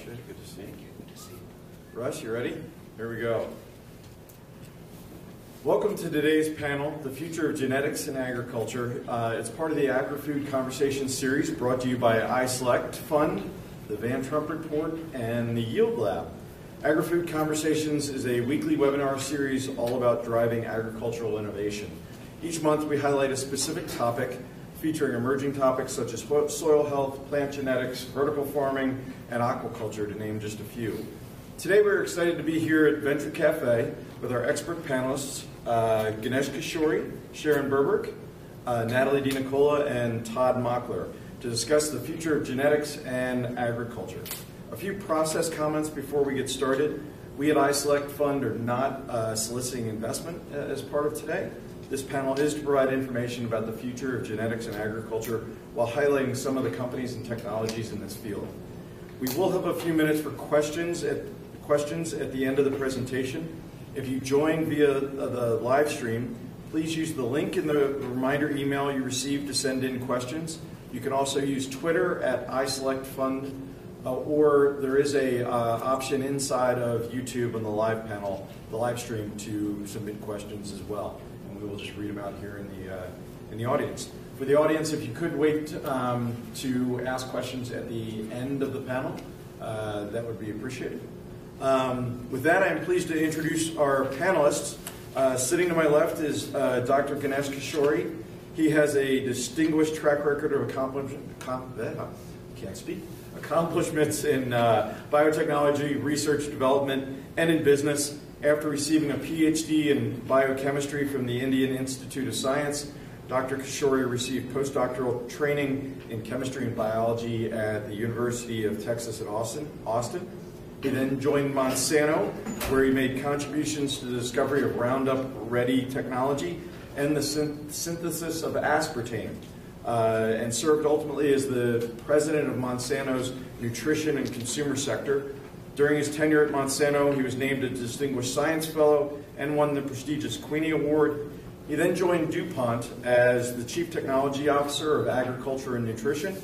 Good to see you. Good to see you. Russ, you ready? Here we go. Welcome to today's panel, The Future of Genetics in Agriculture. It's part of the Agrifood Conversations series brought to you by iSelect Fund, the Van Trump Report, and the Yield Lab. Agrifood Conversations is a weekly webinar series all about driving agricultural innovation. Each month we highlight a specific topic featuring emerging topics such as soil health, plant genetics, vertical farming, and aquaculture, to name just a few. Today we're excited to be here at Venture Cafe with our expert panelists, Ganesh Kishore, Sharon Berberich, Natalie DiNicola, and Todd Mockler, to discuss the future of genetics and agriculture. A few process comments before we get started. We at iSelect Fund are not soliciting investment as part of today. This panel is to provide information about the future of genetics and agriculture while highlighting some of the companies and technologies in this field. We will have a few minutes for questions at the end of the presentation. If you join via the live stream, please use the link in the reminder email you received to send in questions. You can also use Twitter at iSelectFund, or there is a option inside of YouTube on the live panel, the live stream, to submit questions as well. And we will just read them out here in the audience. For the audience, if you could wait to ask questions at the end of the panel, that would be appreciated. With that, I am pleased to introduce our panelists. Sitting to my left is Dr. Ganesh Kishore. He has a distinguished track record of accomplishments in biotechnology, research development, and in business. After receiving a PhD in biochemistry from the Indian Institute of Science, Dr. Kishore received postdoctoral training in chemistry and biology at the University of Texas at Austin. He then joined Monsanto, where he made contributions to the discovery of Roundup Ready technology and the synthesis of aspartame, and served ultimately as the president of Monsanto's nutrition and consumer sector. During his tenure at Monsanto, he was named a Distinguished Science Fellow and won the prestigious Queenie Award. He then joined DuPont as the Chief Technology Officer of Agriculture and Nutrition,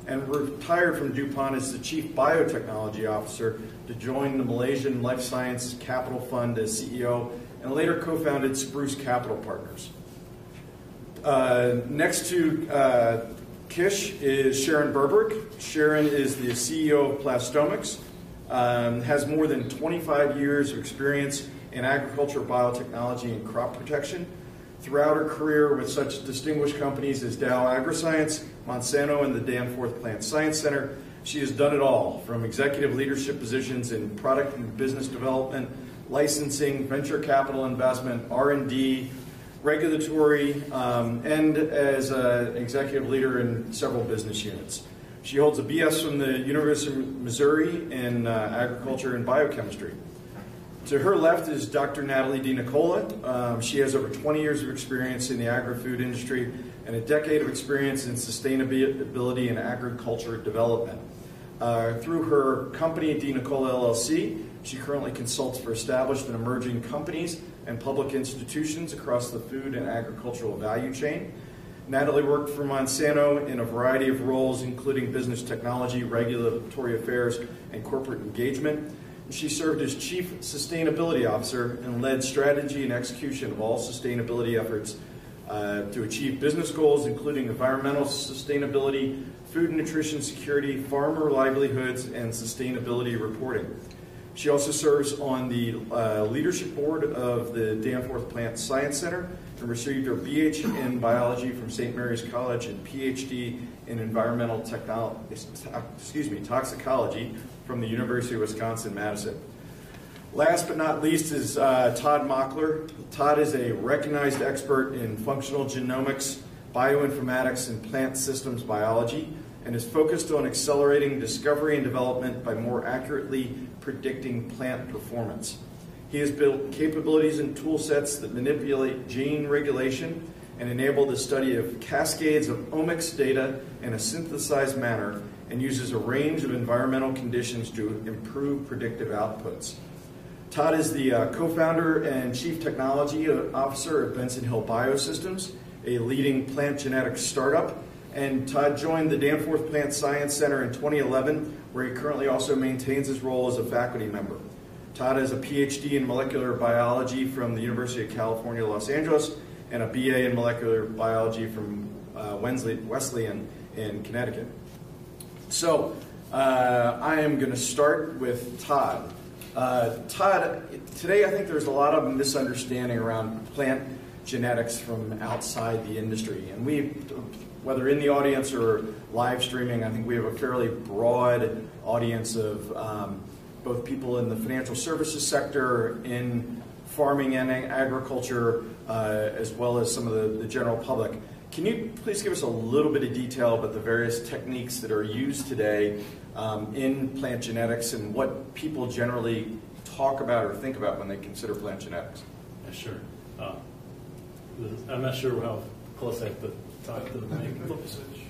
and retired from DuPont as the Chief Biotechnology Officer to join the Malaysian Life Science Capital Fund as CEO, and later co-founded Spruce Capital Partners. Next to Kish is Sharon Berg. Sharon is the CEO of Plastomics, has more than 25 years of experience in agriculture, biotechnology, and crop protection. Throughout her career with such distinguished companies as Dow AgroScience, Monsanto, and the Danforth Plant Science Center, she has done it all, from executive leadership positions in product and business development, licensing, venture capital investment, R&D, regulatory, and as an executive leader in several business units. She holds a BS from the University of Missouri in agriculture and biochemistry. To her left is Dr. Natalie DiNicola. She has over 20 years of experience in the agri-food industry and a decade of experience in sustainability and agriculture development. Through her company, DiNicola LLC, she currently consults for established and emerging companies and public institutions across the food and agricultural value chain. Natalie worked for Monsanto in a variety of roles, including business technology, regulatory affairs, and corporate engagement. She served as Chief Sustainability Officer and led strategy and execution of all sustainability efforts to achieve business goals, including environmental sustainability, food and nutrition security, farmer livelihoods, and sustainability reporting. She also serves on the leadership board of the Danforth Plant Science Center and received her BH in biology from St. Mary's College and PhD in environmental toxicology from the University of Wisconsin-Madison. Last but not least is Todd Mockler. Todd is a recognized expert in functional genomics, bioinformatics, and plant systems biology, and is focused on accelerating discovery and development by more accurately predicting plant performance. He has built capabilities and tool sets that manipulate gene regulation and enable the study of cascades of omics data in a synthesized manner, and uses a range of environmental conditions to improve predictive outputs. Todd is the co-founder and Chief Technology Officer of Benson Hill Biosystems, a leading plant genetics startup, And Todd joined the Danforth Plant Science Center in 2011, where he currently also maintains his role as a faculty member. Todd has a PhD in molecular biology from the University of California, Los Angeles, and a BA in molecular biology from Wesleyan in Connecticut. So I am going to start with Todd. Todd, today I think there's a lot of misunderstanding around plant genetics from outside the industry. And we, whether in the audience or live streaming, I think we have a fairly broad audience of both people in the financial services sector, in farming and agriculture, as well as some of the general public. Can you please give us a little bit of detail about the various techniques that are used today in plant genetics and what people generally talk about or think about when they consider plant genetics? Yeah, sure. I'm not sure how close I have to talk to the mic. Flip the switch.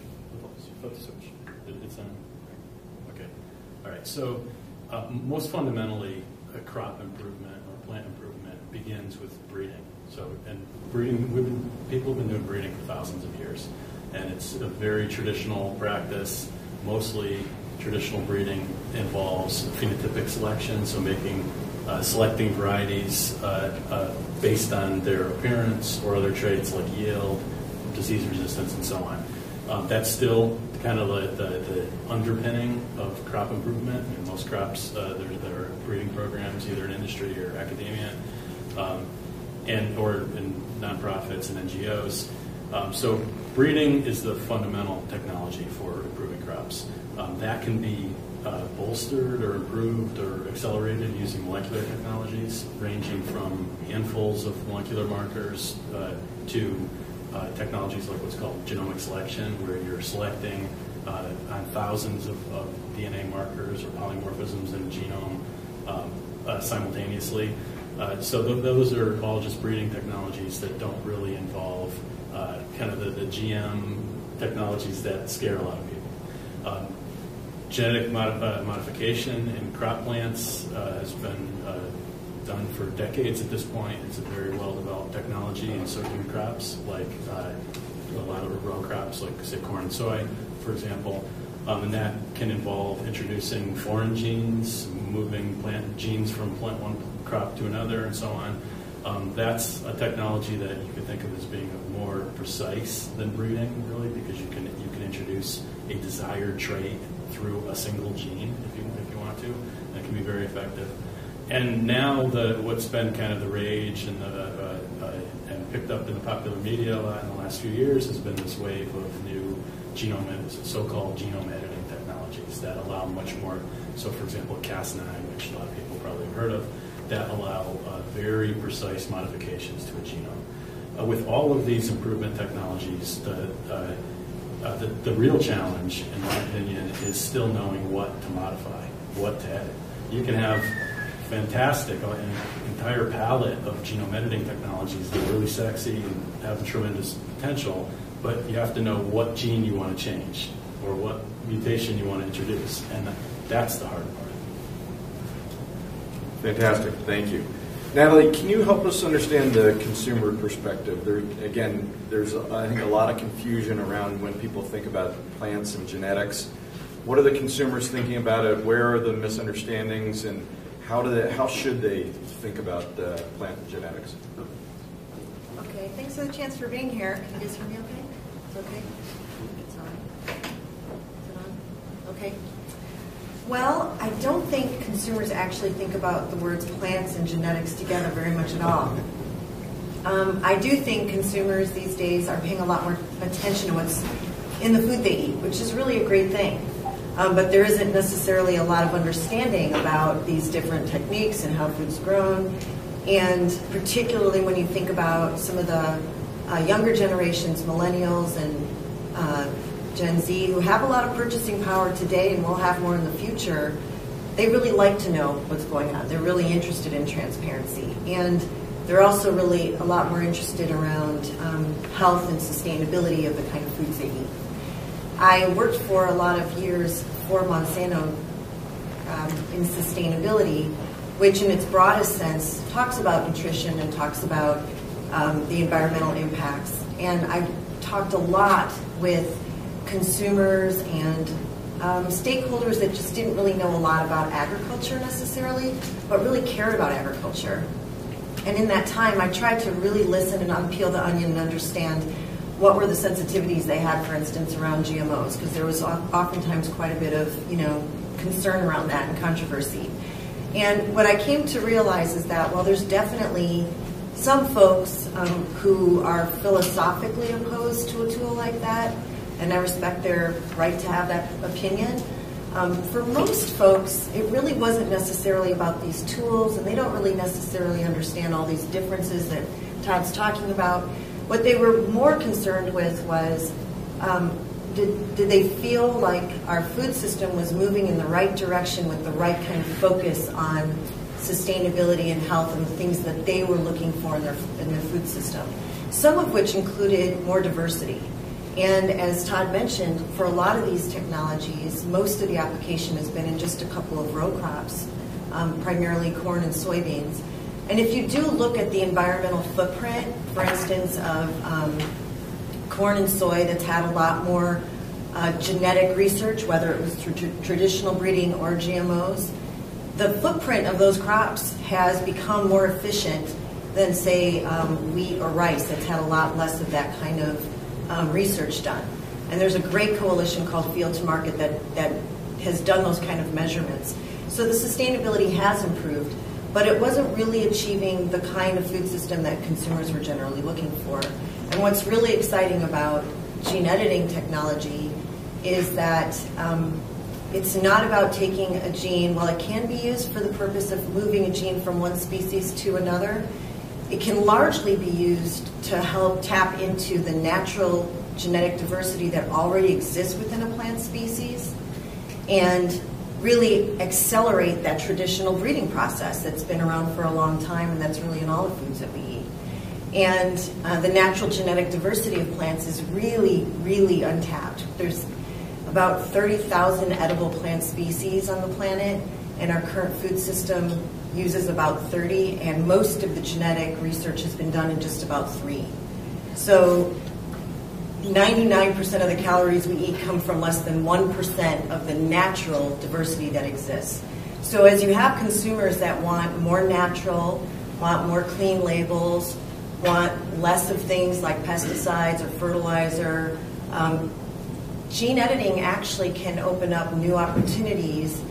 Flip the switch. It's on. Okay. All right. So most fundamentally, a crop improvement or plant improvement begins with breeding. So, and breeding, people have been doing breeding for thousands of years, and it's a very traditional practice. Mostly traditional breeding involves phenotypic selection, so selecting varieties based on their appearance or other traits like yield, disease resistance, and so on. That's still kind of the underpinning of crop improvement. In most crops, there are breeding programs, either in industry or academia, or in nonprofits and NGOs. So breeding is the fundamental technology for improving crops. That can be bolstered or improved or accelerated using molecular technologies, ranging from handfuls of molecular markers to technologies like what's called genomic selection, where you're selecting on thousands of DNA markers or polymorphisms in a genome simultaneously. So those are all just breeding technologies that don't really involve kind of the GM technologies that scare a lot of people. Genetic modification in crop plants has been done for decades at this point. It's a very well-developed technology in certain crops, like a lot of row crops, like say corn and soy, for example. And that can involve introducing foreign genes, moving plant genes from one crop to another, and so on. That's a technology that you could think of as being more precise than breeding, really, because you can introduce a desired trait through a single gene if you want to. That can be very effective. And now what's been kind of the rage and picked up in the popular media a lot in the last few years has been this wave of new so-called genome editing technologies that allow much more. So, for example, Cas9, which a lot of people probably have heard of, that allow very precise modifications to a genome. With all of these improvement technologies, the real challenge, in my opinion, is still knowing what to modify, what to edit. You can have fantastic, an entire palette of genome editing technologies that are really sexy and have tremendous potential, but you have to know what gene you want to change or what mutation you want to introduce, and that's the hard part. Fantastic, thank you. Natalie, can you help us understand the consumer perspective? There's I think a lot of confusion around when people think about plants and genetics. What are the consumers thinking about it? Where are the misunderstandings, and how should they think about plant genetics? Okay, thanks for the chance for being here. Can you guys hear me okay? It's okay? It's on. Is it on? Okay. Well, I don't think consumers actually think about the words plants and genetics together very much at all. I do think consumers these days are paying a lot more attention to what's in the food they eat, which is really a great thing. But there isn't necessarily a lot of understanding about these different techniques and how food's grown. And particularly when you think about some of the younger generations, millennials and Gen Z, who have a lot of purchasing power today and will have more in the future, they really like to know what's going on. They're really interested in transparency. And they're also really a lot more interested around health and sustainability of the kind of foods they eat. I worked for a lot of years for Monsanto in sustainability, which in its broadest sense talks about nutrition and talks about the environmental impacts. And I talked a lot with consumers and stakeholders that just didn't really know a lot about agriculture necessarily, but really cared about agriculture. And in that time, I tried to really listen and unpeel the onion and understand what were the sensitivities they had, for instance, around GMOs, because there was oftentimes quite a bit of, concern around that and controversy. And what I came to realize is that while there's definitely some folks who are philosophically opposed to a tool like that, and I respect their right to have that opinion, for most folks, it really wasn't necessarily about these tools, and they don't really necessarily understand all these differences that Todd's talking about. What they were more concerned with was, did they feel like our food system was moving in the right direction with the right kind of focus on sustainability and health and the things that they were looking for in their food system, some of which included more diversity. And as Todd mentioned, for a lot of these technologies, most of the application has been in just a couple of row crops, primarily corn and soybeans. And if you do look at the environmental footprint, for instance, of corn and soy that's had a lot more genetic research, whether it was through traditional breeding or GMOs, the footprint of those crops has become more efficient than, say, wheat or rice that's had a lot less of that kind of research done. And there's a great coalition called Field to Market that has done those kind of measurements. So the sustainability has improved, but it wasn't really achieving the kind of food system that consumers were generally looking for. And what's really exciting about gene editing technology is that it's not about taking a gene. While it can be used for the purpose of moving a gene from one species to another, it can largely be used to help tap into the natural genetic diversity that already exists within a plant species and really accelerate that traditional breeding process that's been around for a long time and that's really in all the foods that we eat. And the natural genetic diversity of plants is really, really untapped. There's about 30,000 edible plant species on the planet, and our current food system uses about 30, and most of the genetic research has been done in just about 3. So 99% of the calories we eat come from less than 1% of the natural diversity that exists. So as you have consumers that want more natural, want more clean labels, want less of things like pesticides or fertilizer, gene editing actually can open up new opportunities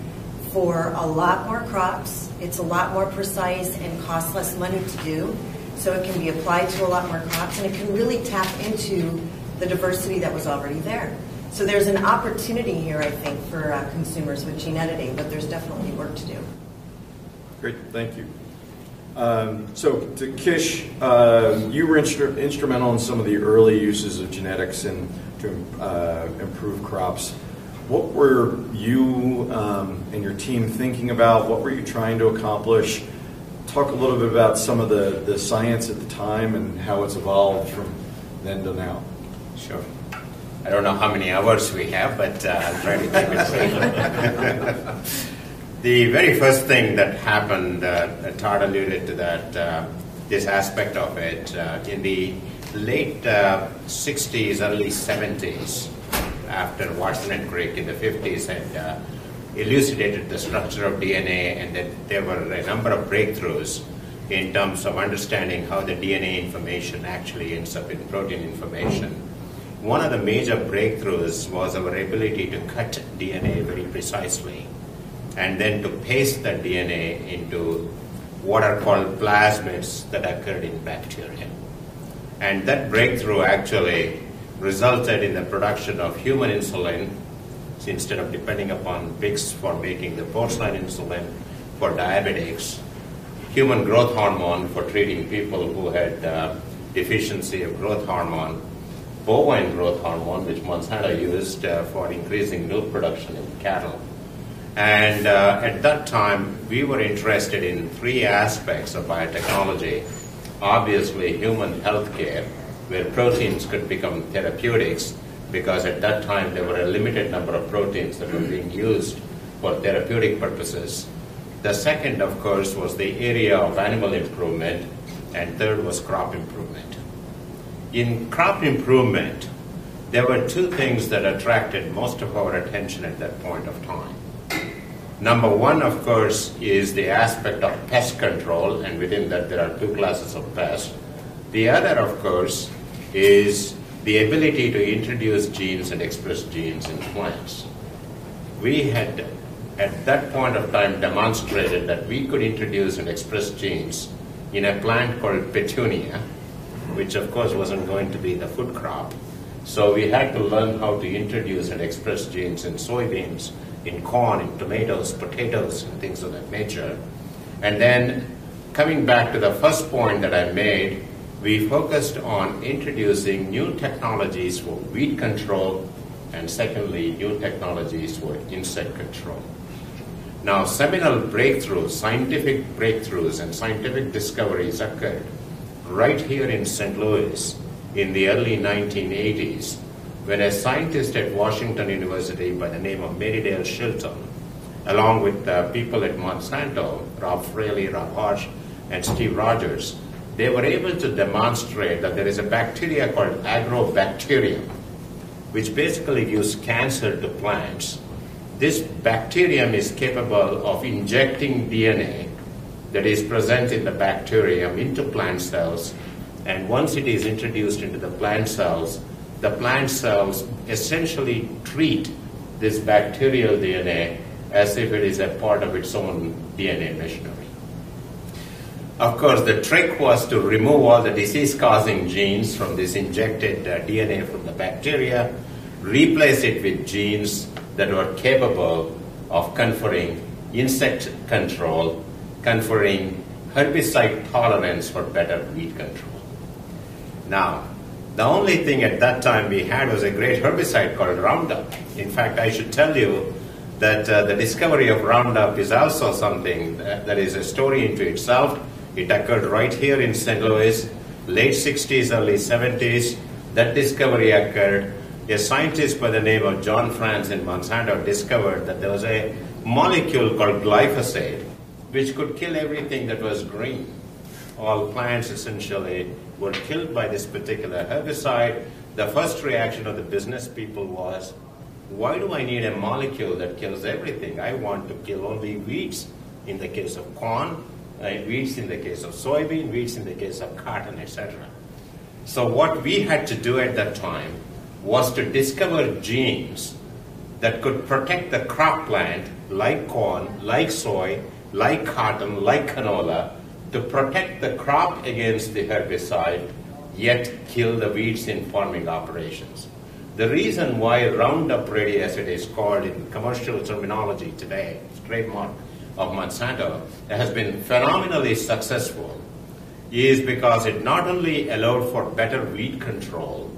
for a lot more crops. It's a lot more precise and costs less money to do. So it can be applied to a lot more crops, and it can really tap into the diversity that was already there. So there's an opportunity here, I think, for consumers with gene editing, but there's definitely work to do. Great, thank you. So to Kish, you were instrumental in some of the early uses of genetics and to improve crops. What were you and your team thinking about? What were you trying to accomplish? Talk a little bit about some of the science at the time and how it's evolved from then to now. Sure. I don't know how many hours we have, but I'll try to keep it brief. The very first thing that happened, Todd alluded to that, this aspect of it, in the late 60s, early 70s, after Watson and Crick in the 50s had elucidated the structure of DNA, and that there were a number of breakthroughs in terms of understanding how the DNA information actually ends up in protein information. One of the major breakthroughs was our ability to cut DNA very precisely and then to paste that DNA into what are called plasmids that occurred in bacteria. And that breakthrough actually resulted in the production of human insulin instead of depending upon pigs for making the porcine insulin for diabetics, human growth hormone for treating people who had deficiency of growth hormone, bovine growth hormone, which Monsanto used for increasing milk production in cattle. And at that time, we were interested in 3 aspects of biotechnology. Obviously, human healthcare, where proteins could become therapeutics, because at that time there were a limited number of proteins that were being used for therapeutic purposes. The second, of course, was the area of animal improvement, and third was crop improvement. In crop improvement, there were two things that attracted most of our attention at that point of time. Number one, of course, is the aspect of pest control, and within that there are two classes of pests. The other, of course, is the ability to introduce genes and express genes in plants. We had, at that point of time, demonstrated that we could introduce and express genes in a plant called petunia, which of course wasn't going to be the food crop. So we had to learn how to introduce and express genes in soybeans, in corn, in tomatoes, potatoes, and things of that nature. And then coming back to the first point that I made, we focused on introducing new technologies for weed control and secondly, new technologies for insect control. Now, seminal breakthroughs, scientific breakthroughs and scientific discoveries occurred right here in St. Louis in the early 1980s when a scientist at Washington University by the name of Marydale Shilton, along with people at Monsanto, Rob Fraley, Rob Hodge, and Steve Rogers, they were able to demonstrate that there is a bacteria called agrobacterium, which basically gives cancer to plants. This bacterium is capable of injecting DNA that is present in the bacterium into plant cells, and once it is introduced into the plant cells essentially treat this bacterial DNA as if it is a part of its own DNA machinery. Of course, the trick was to remove all the disease-causing genes from this injected DNA from the bacteria, replace it with genes that were capable of conferring insect control, conferring herbicide tolerance for better weed control. Now, the only thing at that time we had was a great herbicide called Roundup. In fact, I should tell you that the discovery of Roundup is also something that is a story into itself. It occurred right here in St. Louis, late 60s, early 70s. That discovery occurred. A scientist by the name of John Franz in Monsanto discovered that there was a molecule called glyphosate, which could kill everything that was green. All plants essentially were killed by this particular herbicide. The first reaction of the business people was, why do I need a molecule that kills everything? I want to kill only weeds in the case of corn, weeds in the case of soybean, weeds in the case of cotton, etc. So what we had to do at that time was to discover genes that could protect the crop plant, like corn, like soy, like cotton, like canola, to protect the crop against the herbicide, yet kill the weeds in farming operations. The reason why Roundup Ready, as it is called in commercial terminology today, trademark of Monsanto, has been phenomenally successful is because it not only allowed for better weed control,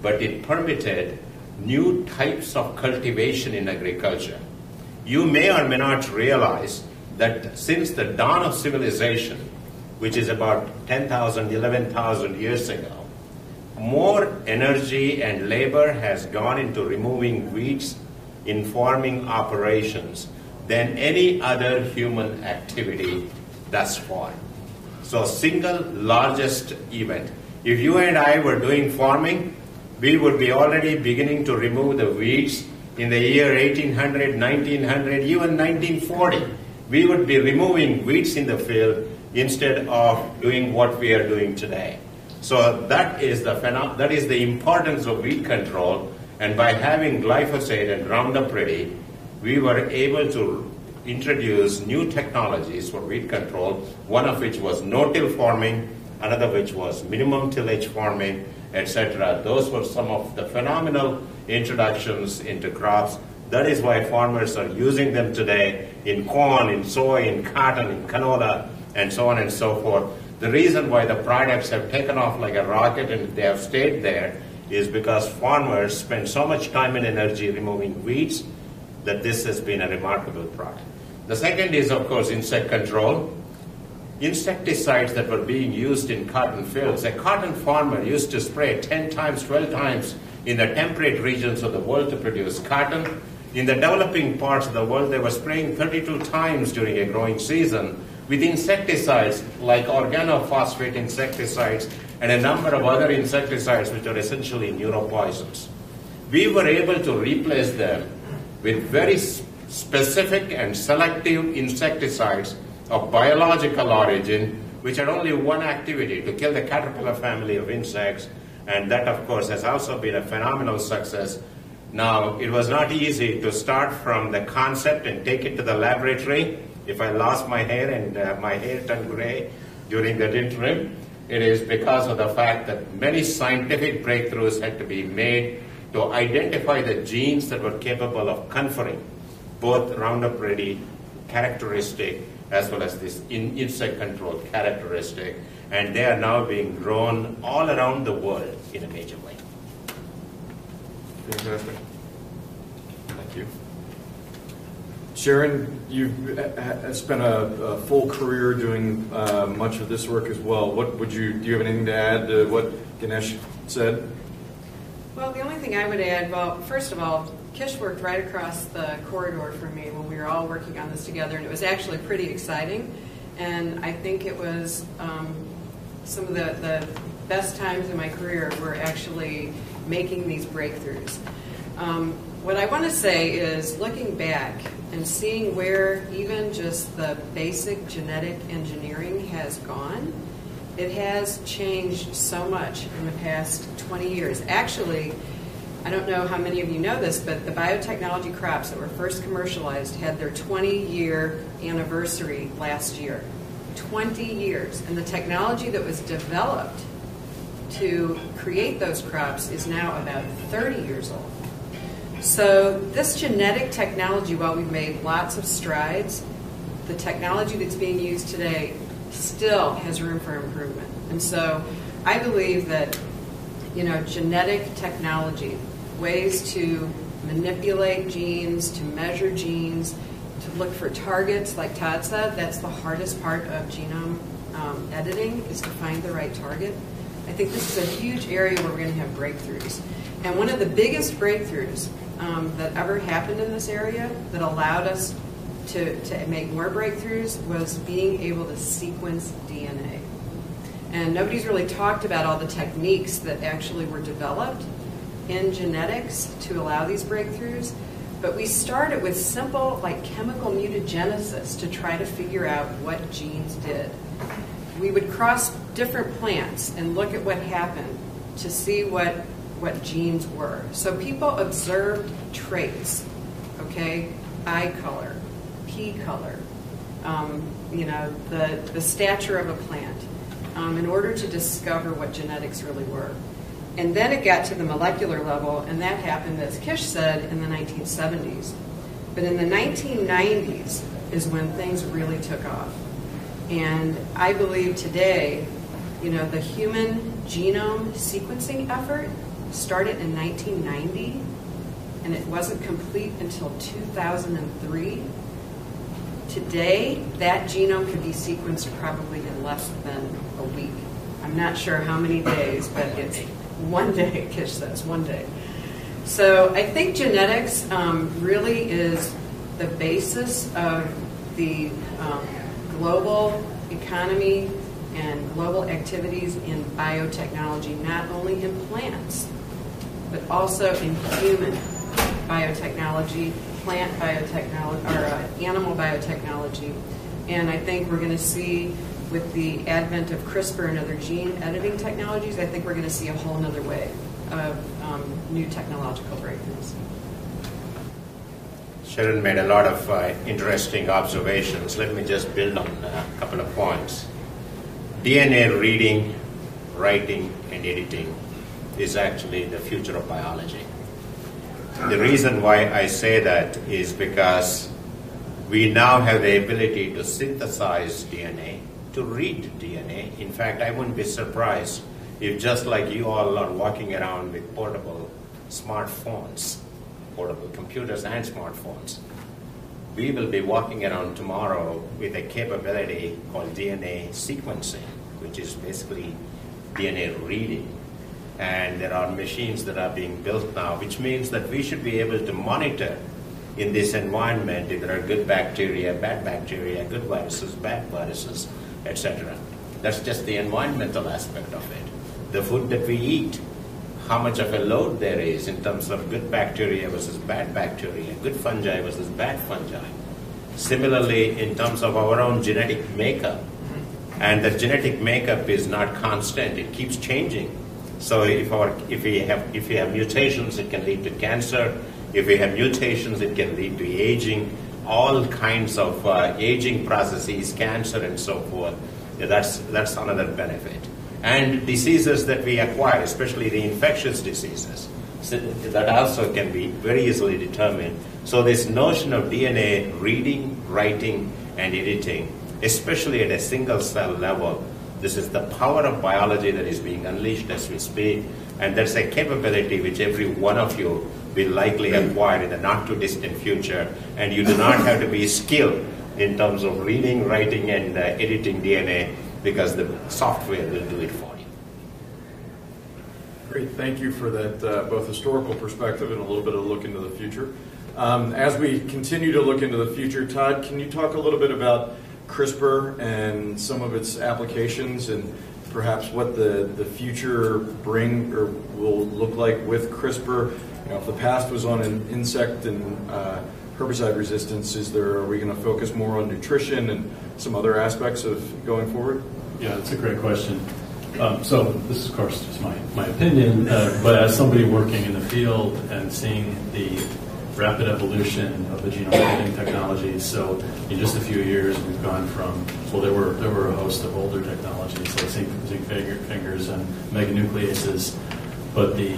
but it permitted new types of cultivation in agriculture. You may or may not realize that since the dawn of civilization, which is about 10,000, 11,000 years ago, more energy and labor has gone into removing weeds in farming operations than any other human activity thus far. So single largest event. If you and I were doing farming, we would be already beginning to remove the weeds in the year 1800, 1900, even 1940. We would be removing weeds in the field instead of doing what we are doing today. So that is the importance of weed control, and by having glyphosate and Roundup Ready, we were able to introduce new technologies for weed control, one of which was no-till farming, another which was minimum tillage farming, etc. Those were some of the phenomenal introductions into crops. That is why farmers are using them today in corn, in soy, in cotton, in canola, and so on and so forth. The reason why the products have taken off like a rocket and they have stayed there is because farmers spend so much time and energy removing weeds that this has been a remarkable product. The second is, of course, insect control. Insecticides that were being used in cotton fields. A cotton farmer used to spray 10 times, 12 times in the temperate regions of the world to produce cotton. In the developing parts of the world, they were spraying 32 times during a growing season with insecticides like organophosphate insecticides and a number of other insecticides which are essentially neuropoisons. we were able to replace them with very specific and selective insecticides of biological origin, which had only one activity, to kill the caterpillar family of insects. And that, of course, has also been a phenomenal success. Now, it was not easy to start from the concept and take it to the laboratory. If I lost my hair and my hair turned gray during that interim, it is because of the fact that many scientific breakthroughs had to be made to identify the genes that were capable of conferring both Roundup Ready characteristic as well as this insect control characteristic, and they are now being grown all around the world in a major way. Fantastic. Thank you. Sharon, you've spent a full career doing much of this work as well. Do you have anything to add to what Ganesh said? Well, the only thing I would add, well, first of all, Kish worked right across the corridor from me when we were all working on this together, and it was actually pretty exciting. And I think it was some of the best times in my career were actually making these breakthroughs. What I want to say is, looking back and seeing where even just the basic genetic engineering has gone, it has changed so much in the past 20 years. Actually, I don't know how many of you know this, but the biotechnology crops that were first commercialized had their 20-year anniversary last year. 20 years. And the technology that was developed to create those crops is now about 30 years old. So this genetic technology, while we've made lots of strides, the technology that's being used today still has room for improvement. And so I believe that, genetic technology, ways to manipulate genes, to measure genes, to look for targets, like Todd said, that's the hardest part of genome editing, is to find the right target. I think this is a huge area where we're going to have breakthroughs. And one of the biggest breakthroughs that ever happened in this area that allowed us to make more breakthroughs was being able to sequence DNA. And nobody's really talked about all the techniques that actually were developed in genetics to allow these breakthroughs. But we started with simple, like chemical mutagenesis, to try to figure out what genes did. We would cross different plants and look at what happened to see what genes were. So people observed traits, okay, eye color, pea color, the stature of a plant, in order to discover what genetics really were. And then it got to the molecular level, and that happened, as Kish said, in the 1970s. But in the 1990s is when things really took off. And I believe today, the human genome sequencing effort started in 1990, and it wasn't complete until 2003. Today, that genome could be sequenced probably in less than a week. I'm not sure how many days, but it's one day, Kish says, one day. So I think genetics really is the basis of the global economy and global activities in biotechnology, not only in plants, but also in human biotechnology, plant biotechnology, or animal biotechnology. And I think we're going to see, with the advent of CRISPR and other gene editing technologies, I think we're going to see a whole other way of new technological breakthroughs. Sharon made a lot of interesting observations. Let me just build on a couple of points. DNA reading, writing, and editing is actually the future of biology. The reason why I say that is because we now have the ability to synthesize DNA, to read DNA. In fact, I wouldn't be surprised if, just like you all are walking around with portable smartphones, portable computers and smartphones, we will be walking around tomorrow with a capability called DNA sequencing, which is basically DNA reading. And there are machines that are being built now, which means that we should be able to monitor in this environment if there are good bacteria, good viruses, bad viruses, etc. That's just the environmental aspect of it. The food that we eat, how much of a load there is in terms of good bacteria versus bad bacteria, good fungi versus bad fungi. Similarly, in terms of our own genetic makeup, and the genetic makeup is not constant; it keeps changing. So if we have mutations, it can lead to cancer. If we have mutations, it can lead to aging, all kinds of aging processes, cancer, and so forth. Yeah, that's another benefit. And diseases that we acquire, especially the infectious diseases, so that also can be very easily determined. So this notion of DNA reading, writing, and editing, especially at a single cell level, this is the power of biology that is being unleashed as we speak. And that's a capability which every one of you will likely acquire in the not too distant future. And you do not have to be skilled in terms of reading, writing, and editing DNA, because the software will do it for you. Great, thank you for that both historical perspective and a little bit of a look into the future. As we continue to look into the future, Todd, can you talk a little bit about CRISPR and some of its applications, and perhaps what the future bring or will look like with CRISPR? You know, if the past was on an insect and herbicide resistance, are we going to focus more on nutrition and some other aspects of going forward? Yeah, that's a great question. So this is, of course, just my opinion, but as somebody working in the field and seeing the rapid evolution of the genome editing technologies, so in just a few years we've gone from, well, there were a host of older technologies like zinc fingers and meganucleases, but the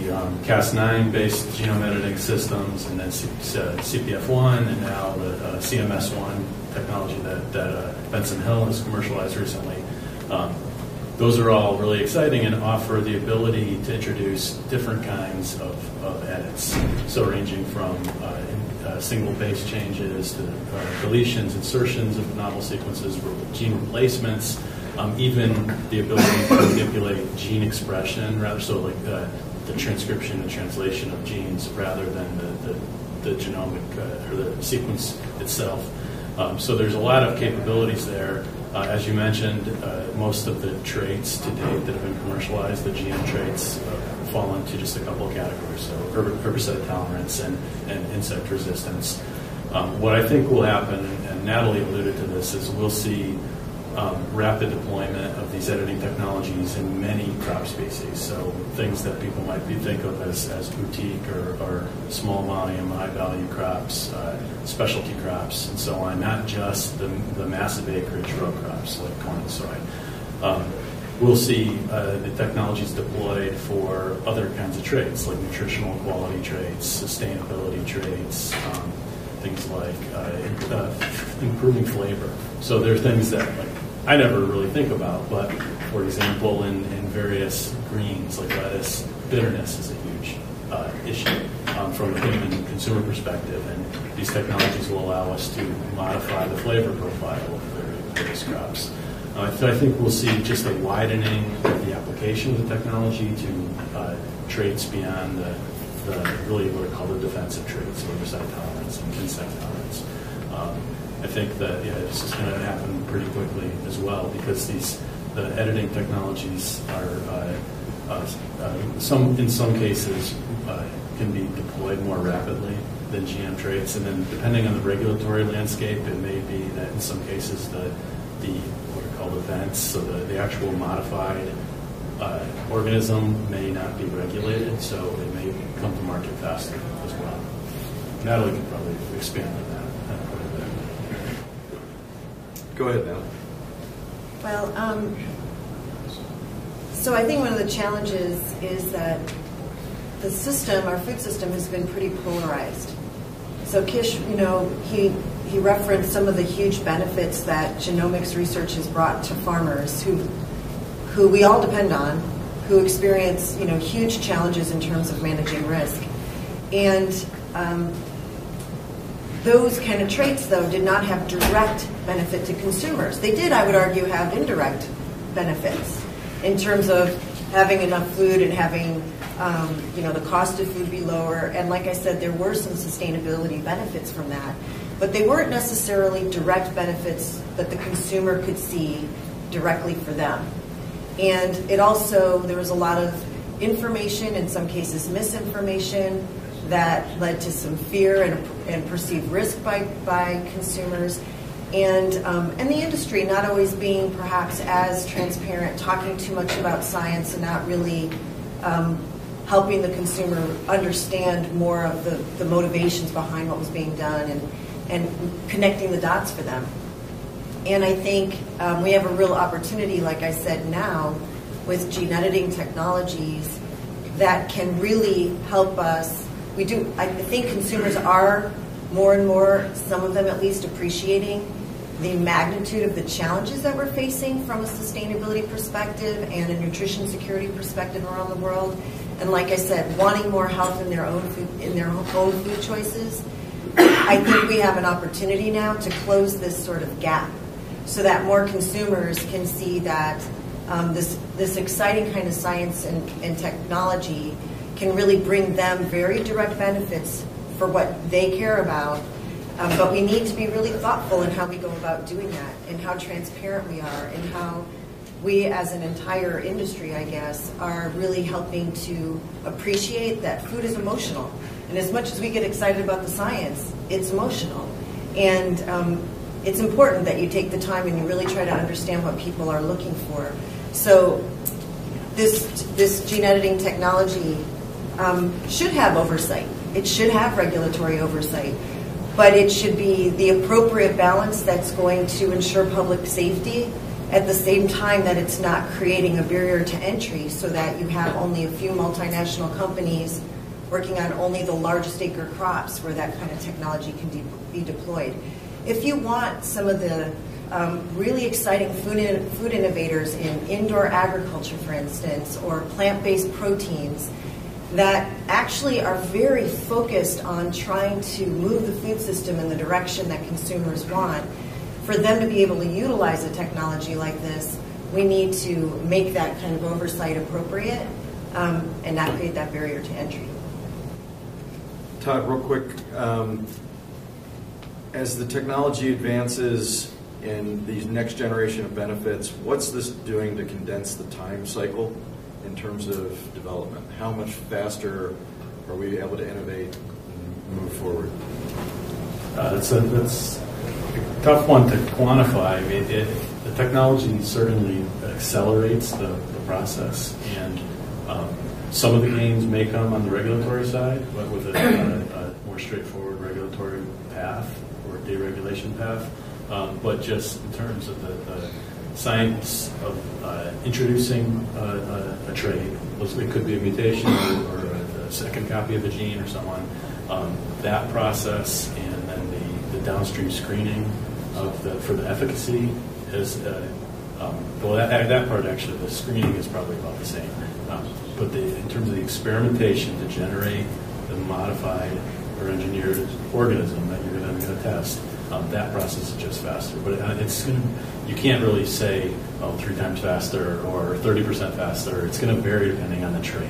Cas9-based genome editing systems, and then CPF1, and now the CMS1 technology that Benson Hill has commercialized recently. Those are all really exciting and offer the ability to introduce different kinds of edits. So ranging from single base changes to deletions, insertions of novel sequences, gene replacements, even the ability to manipulate gene expression, rather so like the transcription and translation of genes rather than the genomic or the sequence itself. So there's a lot of capabilities there. As you mentioned, most of the traits to date that have been commercialized, the GM traits, fall into just a couple of categories, so herbicide tolerance and insect resistance. What I think will happen, and Natalie alluded to this, is we'll see rapid deployment of these editing technologies in many crop species. So things that people might think of as boutique or small volume, high value crops, specialty crops, and so on, not just the massive acreage row crops like corn and soy. We'll see the technologies deployed for other kinds of traits like nutritional quality traits, sustainability traits, things like improving flavor. So there are things that I never really think about, but for example, in various greens like lettuce, bitterness is a huge issue from a human consumer perspective, and these technologies will allow us to modify the flavor profile of various crops. So I think we'll see just a widening of the application of the technology to traits beyond the really what are called the defensive traits, herbicide tolerance and insect tolerance. I think that this is going to happen pretty quickly as well, because the editing technologies are in some cases can be deployed more rapidly than GM traits, and then depending on the regulatory landscape, it may be that in some cases the what are called events, so the actual modified organism may not be regulated, so it may come to market faster as well. Natalie could probably expand on that quite a bit. Go ahead, Natalie. Well, so I think one of the challenges is that the system, our food system, has been pretty polarized. So Kish, he referenced some of the huge benefits that genomics research has brought to farmers who we all depend on, who experience huge challenges in terms of managing risk. And those kind of traits, though, did not have direct benefit to consumers. They did, I would argue, have indirect benefits in terms of having enough food and having the cost of food be lower. And like I said, there were some sustainability benefits from that. But they weren't necessarily direct benefits that the consumer could see directly for them. And it also, there was a lot of information, in some cases misinformation, that led to some fear and perceived risk by consumers. And the industry not always being perhaps as transparent, talking too much about science and not really helping the consumer understand more of the motivations behind what was being done and connecting the dots for them. And I think we have a real opportunity, like I said, now with gene editing technologies that can really help us. I think consumers are more and more, some of them at least, appreciating the magnitude of the challenges that we're facing from a sustainability perspective and a nutrition security perspective around the world. And like I said, wanting more health in their own food choices. I think we have an opportunity now to close this sort of gap so that more consumers can see that this exciting kind of science and technology can really bring them very direct benefits for what they care about. But we need to be really thoughtful in how we go about doing that and how transparent we are and how we as an entire industry, I guess, are really helping to appreciate that food is emotional. And as much as we get excited about the science, it's emotional. And it's important that you take the time and you really try to understand what people are looking for. So this gene editing technology should have oversight. It should have regulatory oversight. But it should be the appropriate balance that's going to ensure public safety at the same time that it's not creating a barrier to entry so that you have only a few multinational companies working on only the largest acre crops where that kind of technology can be deployed. If you want some of the really exciting food innovators in indoor agriculture, for instance, or plant-based proteins, that actually are very focused on trying to move the food system in the direction that consumers want, for them to be able to utilize a technology like this, we need to make that kind of oversight appropriate and not create that barrier to entry. Todd, real quick, as the technology advances in these next generation of benefits, what's this doing to condense the time cycle in terms of development? How much faster are we able to innovate and move forward? That's a tough one to quantify. I mean, the technology certainly accelerates the process, and some of the gains may come on the regulatory side, but with a more straightforward regulatory path or deregulation path. But just in terms of the science of introducing a trait, it could be a mutation or a second copy of a gene or so on. That process and then the downstream screening for the efficacy is that part actually the screening is probably about the same. But in terms of the experimentation to generate the modified or engineered organism that you're going to test, that process is just faster. But you can't really say 3 times faster or 30% faster. It's going to vary depending on the trait.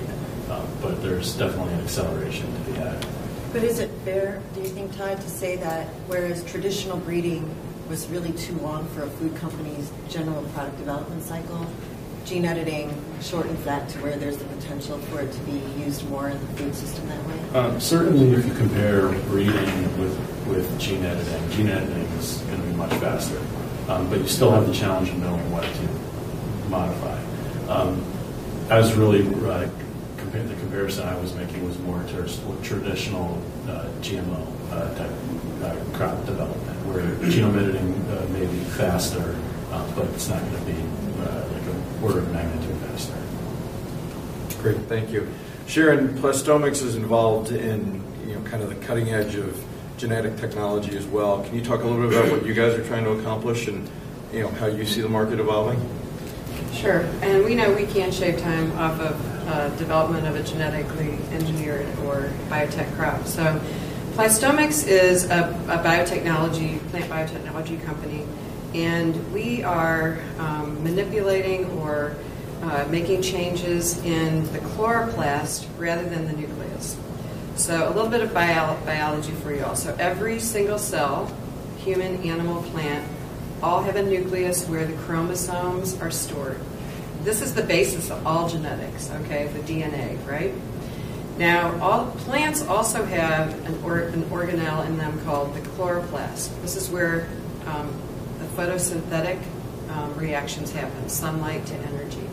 But there's definitely an acceleration to be had. But is it fair, do you think, Todd, to say that whereas traditional breeding was really too long for a food company's general product development cycle, gene editing shortens that to where there's the potential for it to be used more in the food system that way? Certainly, if you compare breeding with gene editing is going to be much faster. But you still have the challenge of knowing what to modify. I was really the comparison I was making was more to traditional GMO type crop development, where genome editing may be faster, but it's not going to be like a order of magnitude faster. Great, thank you. Sharon, Plastomics is involved in kind of the cutting edge of genetic technology as well. Can you talk a little bit about what you guys are trying to accomplish and how you see the market evolving? Sure, and we know we can't shave time off of development of a genetically engineered or biotech crop. So Plastomics is a plant biotechnology company, and we are manipulating or making changes in the chloroplast rather than the nucleus. So a little bit of biology for you all. So every single cell, human, animal, plant, all have a nucleus where the chromosomes are stored. this is the basis of all genetics, okay, the DNA, right? Now, all plants also have an organelle in them called the chloroplast. This is where the photosynthetic reactions happen, sunlight to energy.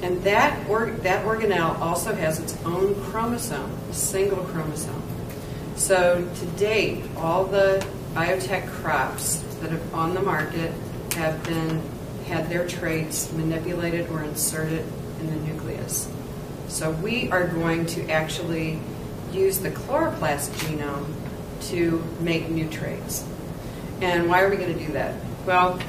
And that organelle also has its own chromosome, a single chromosome. So to date, all the biotech crops that are on the market have had their traits manipulated or inserted in the nucleus. So we are going to actually use the chloroplast genome to make new traits. And why are we going to do that? Well,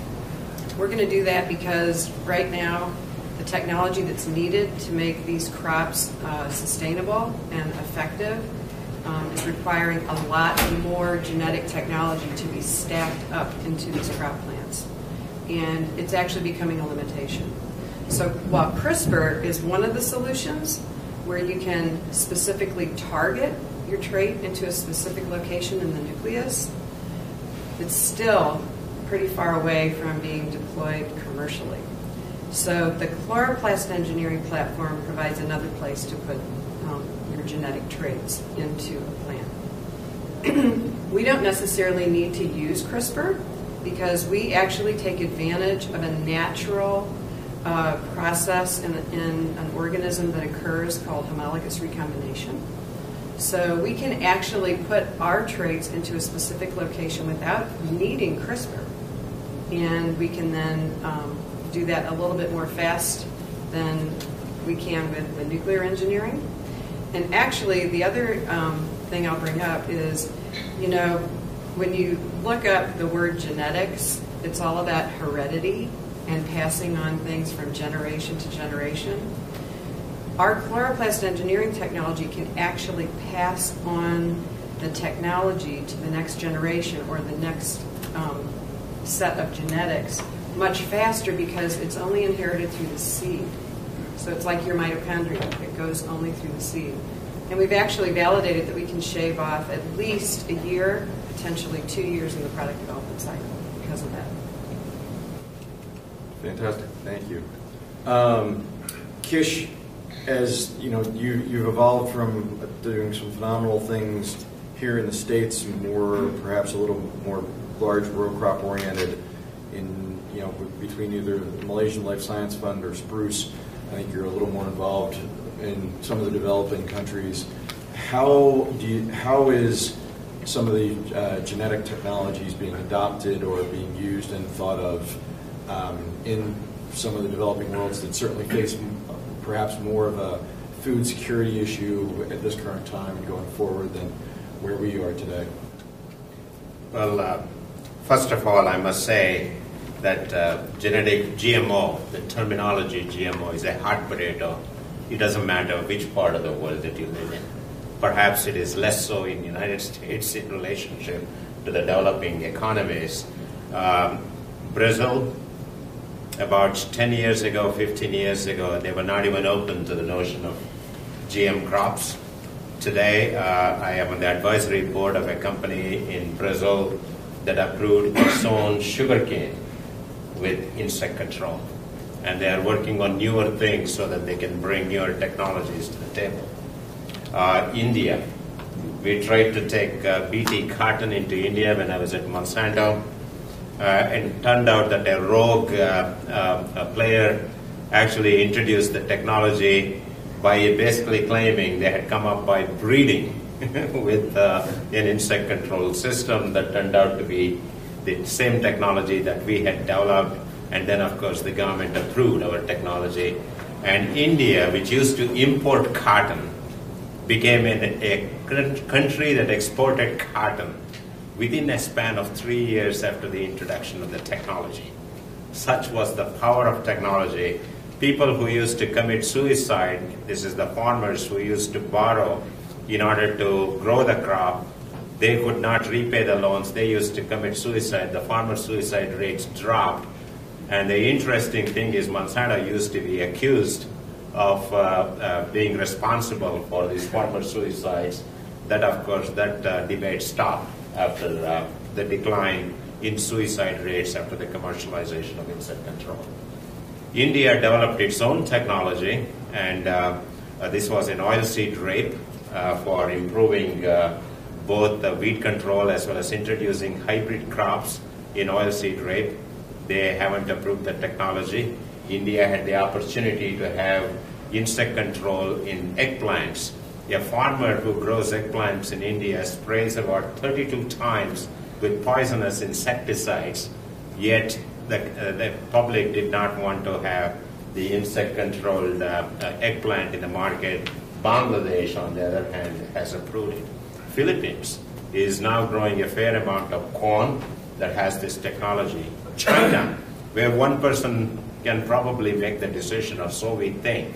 we're going to do that because right now the technology that's needed to make these crops sustainable and effective is requiring a lot more genetic technology to be stacked up into these crop plants. And it's actually becoming a limitation. So while CRISPR is one of the solutions where you can specifically target your trait into a specific location in the nucleus, it's still pretty far away from being deployed commercially. So the chloroplast engineering platform provides another place to put your genetic traits into a plant. We don't necessarily need to use CRISPR because we actually take advantage of a natural process in an organism that occurs called homologous recombination. So we can actually put our traits into a specific location without needing CRISPR. And we can then do that a little bit more fast than we can with the nuclear engineering. And actually, the other thing I'll bring up is, you know, when you look up the word genetics, it's all about heredity and passing on things from generation to generation. Our chloroplast engineering technology can actually pass on the technology to the next generation or the next set of genetics much faster because it's only inherited through the seed. So it's like your mitochondria. It goes only through the seed. And we've actually validated that we can shave off at least a year, potentially 2 years in the product development cycle because of that. Fantastic, thank you. Kish, as you know, you've evolved from doing some phenomenal things here in the States, perhaps a little more large row crop oriented in, you know, between either the Malaysian Life Science Fund or Spruce. I think you're a little more involved in some of the developing countries. How is some of the genetic technologies being adopted or being used and thought of in some of the developing worlds that certainly face perhaps more of a food security issue at this current time and going forward than where we are today? Well, first of all, I must say that genetic GMO, the terminology GMO, is a hot potato. It doesn't matter which part of the world that you live in. Perhaps it is less so in the United States in relationship to the developing economies. Brazil, about 10 years ago, 15 years ago, they were not even open to the notion of GM crops. Today, I am on the advisory board of a company in Brazil that approved its own sugarcane with insect control. And they are working on newer things so that they can bring newer technologies to the table. India, we tried to take BT cotton into India when I was at Monsanto. And it turned out that a rogue player actually introduced the technology by basically claiming they had come up by breeding with an insect control system that turned out to be the same technology that we had developed. And then, of course, the government approved our technology. And India, which used to import cotton, became a country that exported cotton within a span of 3 years after the introduction of the technology. Such was the power of technology. People who used to commit suicide, this is the farmers who used to borrow in order to grow the crop, they could not repay the loans, they used to commit suicide. The farmer suicide rates dropped. And the interesting thing is Monsanto used to be accused of being responsible for these farmer suicides. That, of course, that debate stopped after the decline in suicide rates after the commercialization of insect control. India developed its own technology, and this was an oilseed rape for improving both the weed control as well as introducing hybrid crops in oilseed rape. They haven't approved the technology. India had the opportunity to have insect control in eggplants. A farmer who grows eggplants in India sprays about 32 times with poisonous insecticides, yet the public did not want to have the insect-controlled eggplant in the market. Bangladesh, on the other hand, has approved it. Philippines is now growing a fair amount of corn that has this technology. China, where one person can probably make the decision, or so we think,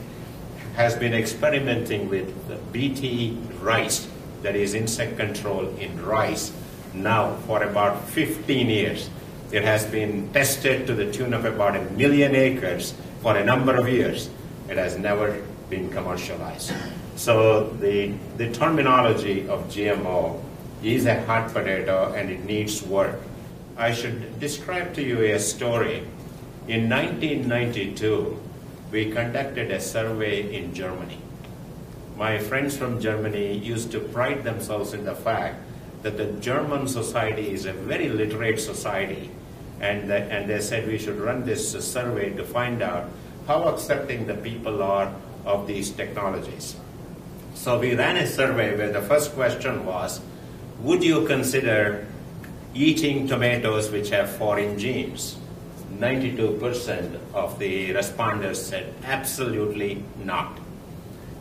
has been experimenting with the BT rice, that is insect control in rice, now for about 15 years. It has been tested to the tune of about 1 million acres for a number of years. It has never been commercialized. So the terminology of GMO is a hot potato and it needs work. I should describe to you a story. In 1992, we conducted a survey in Germany. My friends from Germany used to pride themselves in the fact that the German society is a very literate society, and they said we should run this survey to find out how accepting the people are of these technologies. So we ran a survey where the first question was, would you consider eating tomatoes which have foreign genes? 92% of the respondents said absolutely not.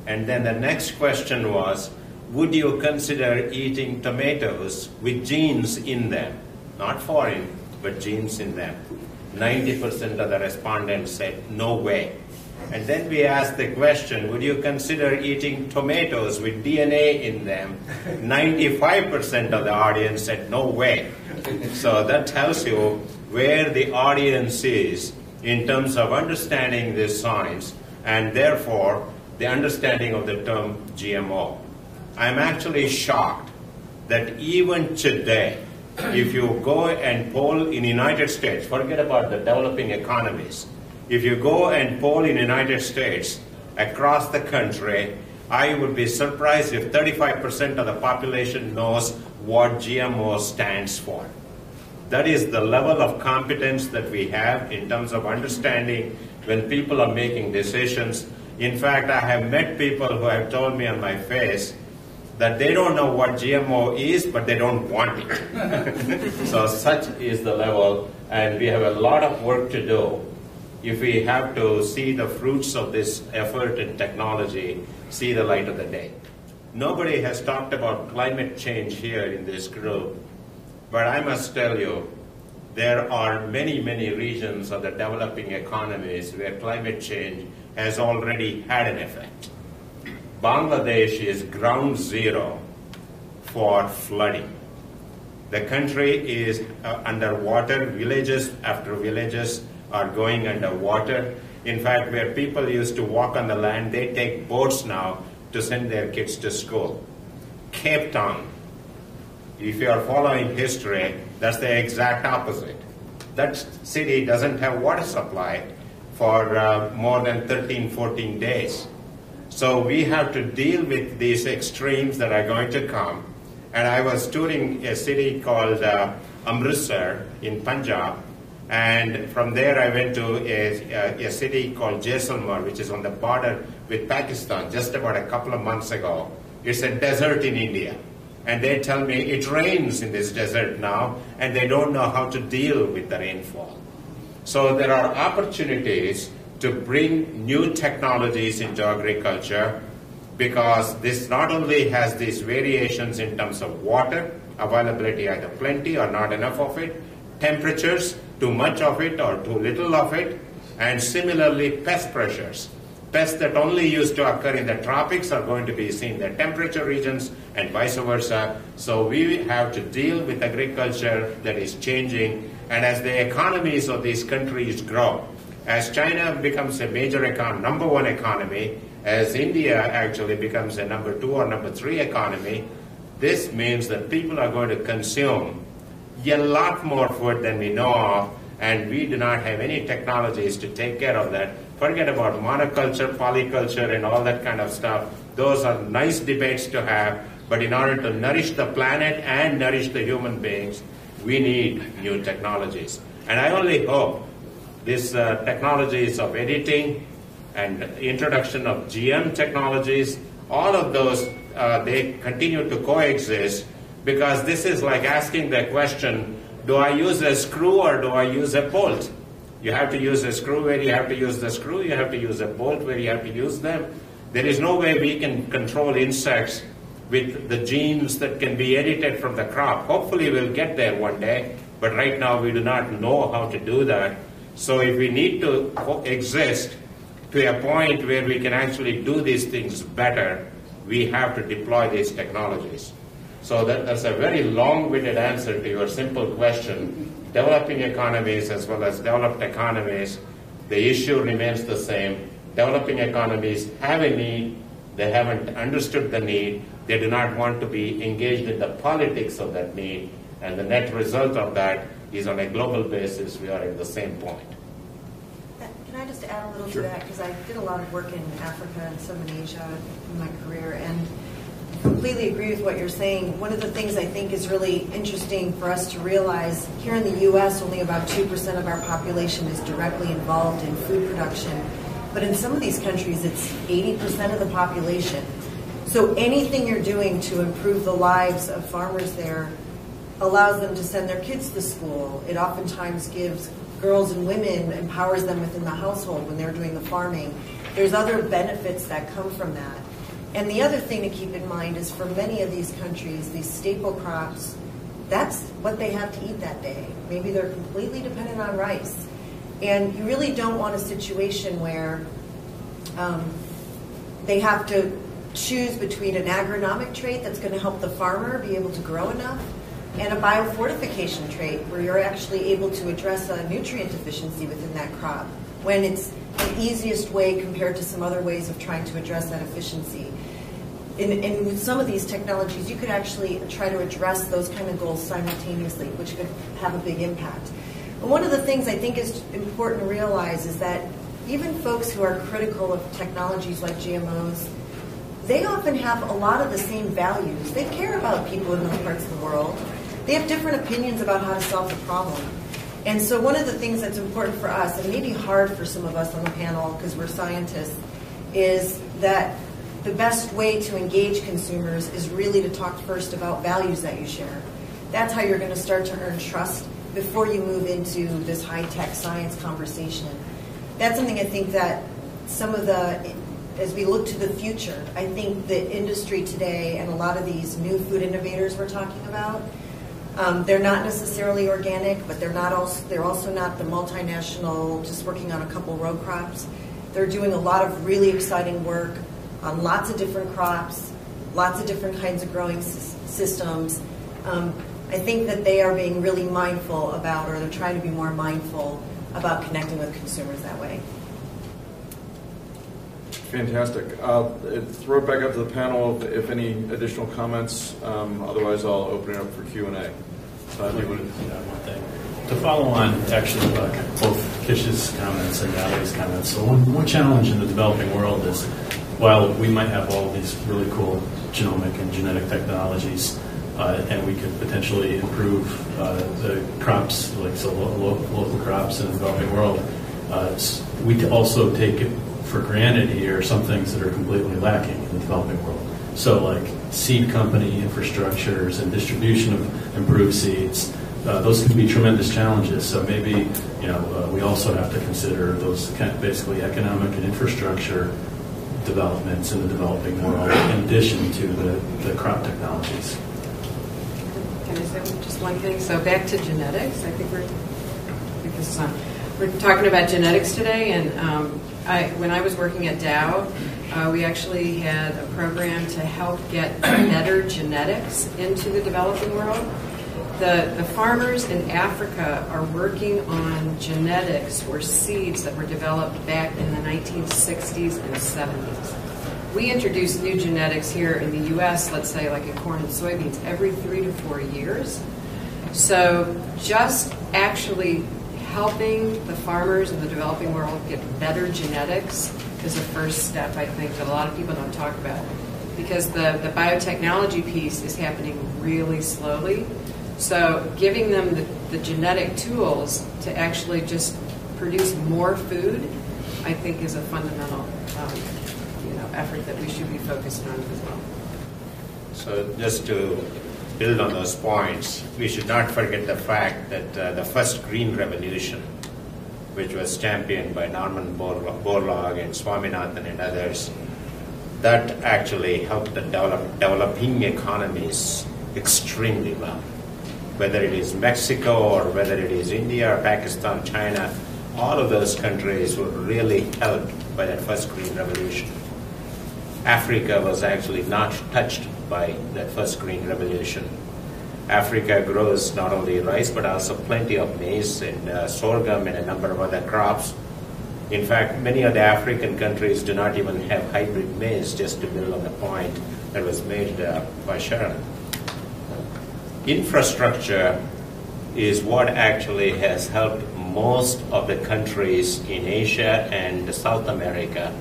And then the next question was, would you consider eating tomatoes with genes in them? Not foreign, but genes in them. 90% of the respondents said no way. And then we asked the question, would you consider eating tomatoes with DNA in them? 95% of the audience said no way. So that tells you where the audience is in terms of understanding this science and therefore the understanding of the term GMO. I'm actually shocked that even today, if you go and poll in the United States, forget about the developing economies, if you go and poll in the United States across the country, I would be surprised if 35% of the population knows what GMO stands for. That is the level of competence that we have in terms of understanding when people are making decisions. In fact, I have met people who have told me on my face that they don't know what GMO is, but they don't want it. So such is the level, and we have a lot of work to do if we have to see the fruits of this effort and technology see the light of the day. Nobody has talked about climate change here in this group, but I must tell you, there are many, many regions of the developing economies where climate change has already had an effect. Bangladesh is ground zero for flooding. The country is underwater. Villages after villages are going underwater. In fact, where people used to walk on the land, they take boats now to send their kids to school. Cape Town, if you are following history, that's the exact opposite. That city doesn't have water supply for more than 13, 14 days. So we have to deal with these extremes that are going to come. And I was touring a city called Amritsar in Punjab, and from there I went to a city called Jaisalmer, which is on the border with Pakistan, just about a couple of months ago. It's a desert in India. And they tell me it rains in this desert now, and they don't know how to deal with the rainfall. So there are opportunities to bring new technologies into agriculture, because this not only has these variations in terms of water, availability either plenty or not enough of it, temperatures, too much of it or too little of it, and similarly pest pressures. Pests that only used to occur in the tropics are going to be seen in the temperature regions and vice versa. So we have to deal with agriculture that is changing, and as the economies of these countries grow, as China becomes a major number one economy, as India actually becomes a number 2 or number 3 economy, this means that people are going to consume a lot more food than we know of, and we do not have any technologies to take care of that. Forget about monoculture, polyculture, and all that kind of stuff. Those are nice debates to have, but in order to nourish the planet and nourish the human beings, we need new technologies. And I only hope these technologies of editing and introduction of GM technologies, all of those, they continue to coexist, because this is like asking the question, do I use a screw or do I use a bolt? You have to use a screw where you have to use the screw, you have to use a bolt where you have to use them. There is no way we can control insects with the genes that can be edited from the crop. Hopefully we'll get there one day, but right now we do not know how to do that. So if we need to exist to a point where we can actually do these things better, we have to deploy these technologies. So that's a very long-winded answer to your simple question. Developing economies as well as developed economies, the issue remains the same. Developing economies have a need. They haven't understood the need. They do not want to be engaged in the politics of that need. And the net result of that is, on a global basis, we are at the same point. Can I just add a little Sure. to that? Because I did a lot of work in Africa and Southern Asia in my career, and completely agree with what you're saying. One of the things I think is really interesting for us to realize, here in the U.S., only about 2% of our population is directly involved in food production. But in some of these countries, it's 80% of the population. So anything you're doing to improve the lives of farmers there allows them to send their kids to school. It oftentimes gives girls and women, empowers them within the household when they're doing the farming. There's other benefits that come from that. And the other thing to keep in mind is, for many of these countries, these staple crops, that's what they have to eat that day. Maybe they're completely dependent on rice. And you really don't want a situation where they have to choose between an agronomic trait that's going to help the farmer be able to grow enough, and a biofortification trait where you're actually able to address a nutrient deficiency within that crop, when it's the easiest way compared to some other ways of trying to address that efficiency. And with some of these technologies, you could actually try to address those kind of goals simultaneously, which could have a big impact. But one of the things I think is important to realize is that even folks who are critical of technologies like GMOs, they often have a lot of the same values. They care about people in those parts of the world. They have different opinions about how to solve the problem. And so one of the things that's important for us, and maybe hard for some of us on the panel because we're scientists, is that the best way to engage consumers is really to talk first about values that you share. That's how you're going to start to earn trust before you move into this high-tech science conversation. That's something I think that some of the, as we look to the future, I think the industry today and a lot of these new food innovators we're talking about, they're not necessarily organic, but they're also not the multinational just working on a couple row crops. They're doing a lot of really exciting work on lots of different crops, lots of different kinds of growing systems. I think that they are being really mindful about, or they're trying to be more mindful about connecting with consumers that way. Fantastic. Throw it back up to the panel if any additional comments. Otherwise, I'll open it up for Q&A. Todd, you wanted to add one thing? To follow on, actually, both Kish's comments and Natalie's comments, so one challenge in the developing world is, while we might have all these really cool genomic and genetic technologies, and we could potentially improve the crops, like so local crops in the developing world, we also take it for granted here some things that are completely lacking in the developing world. So like seed company infrastructures and distribution of improved seeds, those can be tremendous challenges. So maybe we also have to consider those kind of basically economic and infrastructure developments in the developing world in addition to the crop technologies. Can I say just one thing? So back to genetics. I think we're talking about genetics today, and when I was working at Dow, we actually had a program to help get better genetics into the developing world. The farmers in Africa are working on genetics or seeds that were developed back in the 1960s and 70s. We introduce new genetics here in the U.S., let's say like in corn and soybeans, every 3 to 4 years. So just actually helping the farmers in the developing world get better genetics is a first step, I think, that a lot of people don't talk about. Because the biotechnology piece is happening really slowly. So giving them the genetic tools to actually just produce more food, I think, is a fundamental effort that we should be focused on as well. So just to build on those points, we should not forget the fact that the first green revolution, which was championed by Norman Borlaug and Swaminathan and others, that actually helped the developing economies extremely well. Whether it is Mexico or whether it is India or Pakistan, China, all of those countries were really helped by that first green revolution. Africa was actually not touched by that first green revolution. Africa grows not only rice but also plenty of maize and sorghum and a number of other crops. In fact, many of the African countries do not even have hybrid maize, just to build on the point that was made by Sharon. Infrastructure is what actually has helped most of the countries in Asia and South America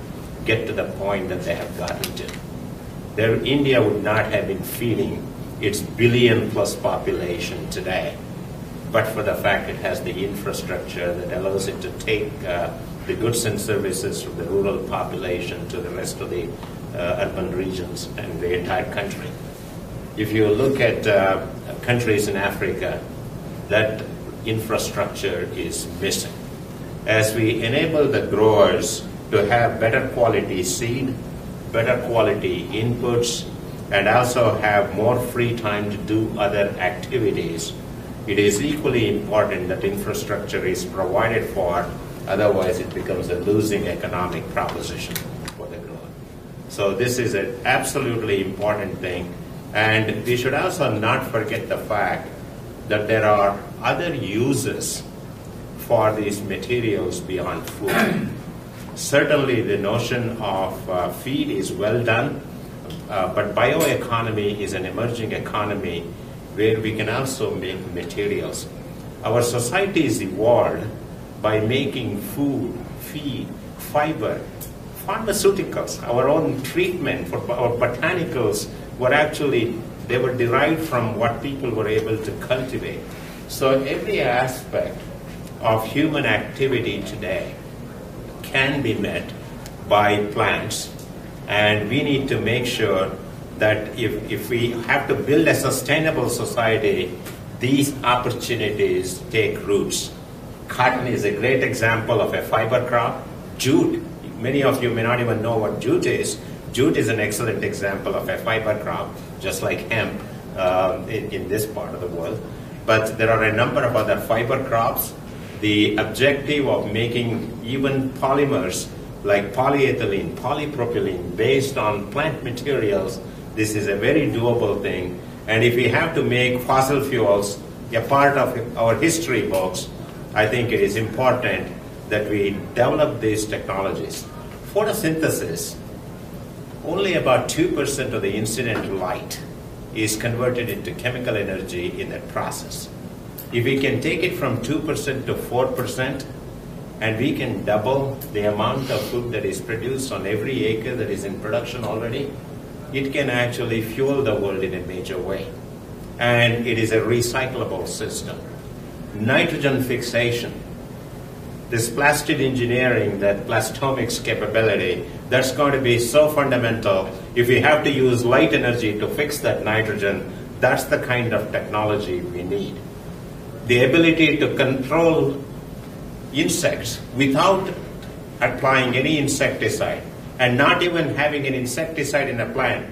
get to the point that they have gotten to. India would not have been feeding its billion-plus population today, but for the fact it has the infrastructure that allows it to take the goods and services from the rural population to the rest of the urban regions and the entire country. If you look at countries in Africa, that infrastructure is missing. As we enable the growers to have better quality seed, better quality inputs, and also have more free time to do other activities, it is equally important that infrastructure is provided for, otherwise it becomes a losing economic proposition for the grower. So this is an absolutely important thing, and we should also not forget the fact that there are other uses for these materials beyond food. Certainly the notion of feed is well done, but bioeconomy is an emerging economy where we can also make materials. Our society is evolved by making food, feed, fiber, pharmaceuticals. Our own treatment for our botanicals they were derived from what people were able to cultivate. So every aspect of human activity today can be met by plants, and we need to make sure that if we have to build a sustainable society, these opportunities take roots. Cotton is a great example of a fiber crop. Jute, many of you may not even know what jute is. Jute is an excellent example of a fiber crop, just like hemp in this part of the world. But there are a number of other fiber crops. The objective of making even polymers like polyethylene, polypropylene based on plant materials, this is a very doable thing. And if we have to make fossil fuels a part of our history books, I think it is important that we develop these technologies. Photosynthesis, only about 2% of the incident light is converted into chemical energy in that process. If we can take it from 2% to 4%, and we can double the amount of food that is produced on every acre that is in production already, it can actually fuel the world in a major way. And it is a recyclable system. Nitrogen fixation, this plastic engineering, that Plastomics capability, that's going to be so fundamental. If we have to use light energy to fix that nitrogen, that's the kind of technology we need. The ability to control insects without applying any insecticide, and not even having an insecticide in a plant.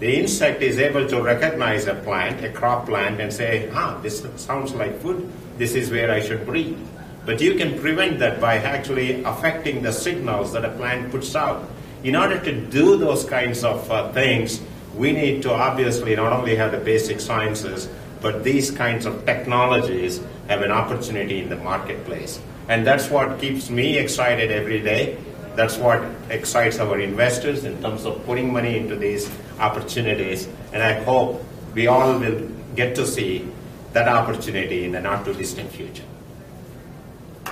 The insect is able to recognize a plant, a crop plant, and say, this sounds like food, this is where I should breed. But you can prevent that by actually affecting the signals that a plant puts out. In order to do those kinds of things, we need to obviously not only have the basic sciences, but these kinds of technologies have an opportunity in the marketplace. And that's what keeps me excited every day. That's what excites our investors in terms of putting money into these opportunities. And I hope we all will get to see that opportunity in the not too distant future.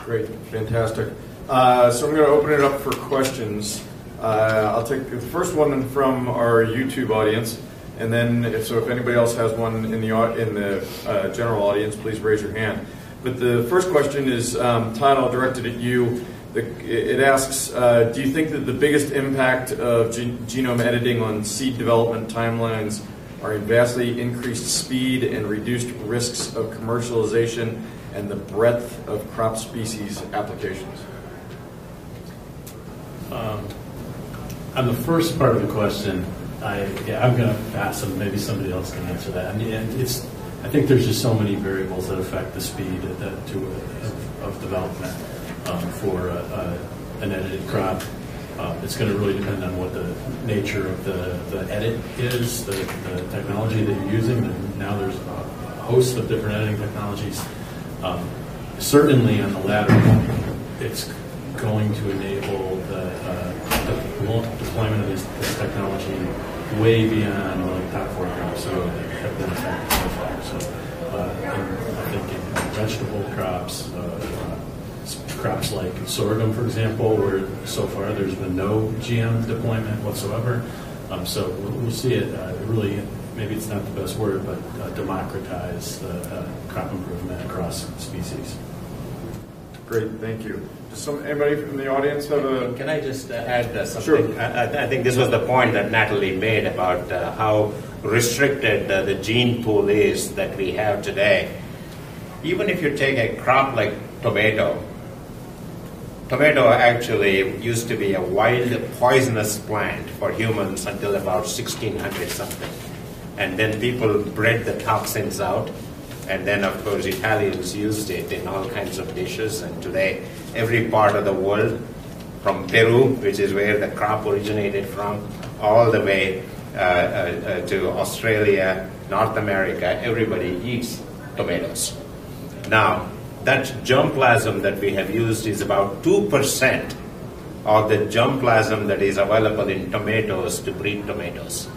Great, fantastic. So I'm going to open it up for questions. I'll take the first one from our YouTube audience, and then if anybody else has one in the general audience, please raise your hand. But the first question is, Todd, I'll direct it at you. It asks, do you think that the biggest impact of genome editing on seed development timelines are in vastly increased speed and reduced risks of commercialization and the breadth of crop species applications? On the first part of the question, I'm going to pass, and maybe somebody else can answer that. I mean, I think there's just so many variables that affect the speed of development for an edited crop. It's going to really depend on what the nature of the edit is, the technology that you're using. And now there's a host of different editing technologies. Certainly on the latter point, it's going to enable the deployment of this technology way beyond the top 4 crops that have been affected so far. So I think in vegetable crops, crops like sorghum, for example, where so far there's been no GM deployment whatsoever. So we'll see it really, maybe it's not the best word, but democratize the crop improvement across species. Great, thank you. Does anybody from the audience have a... Can I just add something? Sure. I think this was the point that Natalie made about how restricted the gene pool is that we have today. Even if you take a crop like tomato actually used to be a wild poisonous plant for humans until about 1600 something. And then people bred the toxins out. And then, of course, Italians used it in all kinds of dishes. And today, every part of the world, from Peru, which is where the crop originated from, all the way to Australia, North America, everybody eats tomatoes. Now, that germplasm that we have used is about 2% of the germplasm that is available in tomatoes to breed tomatoes.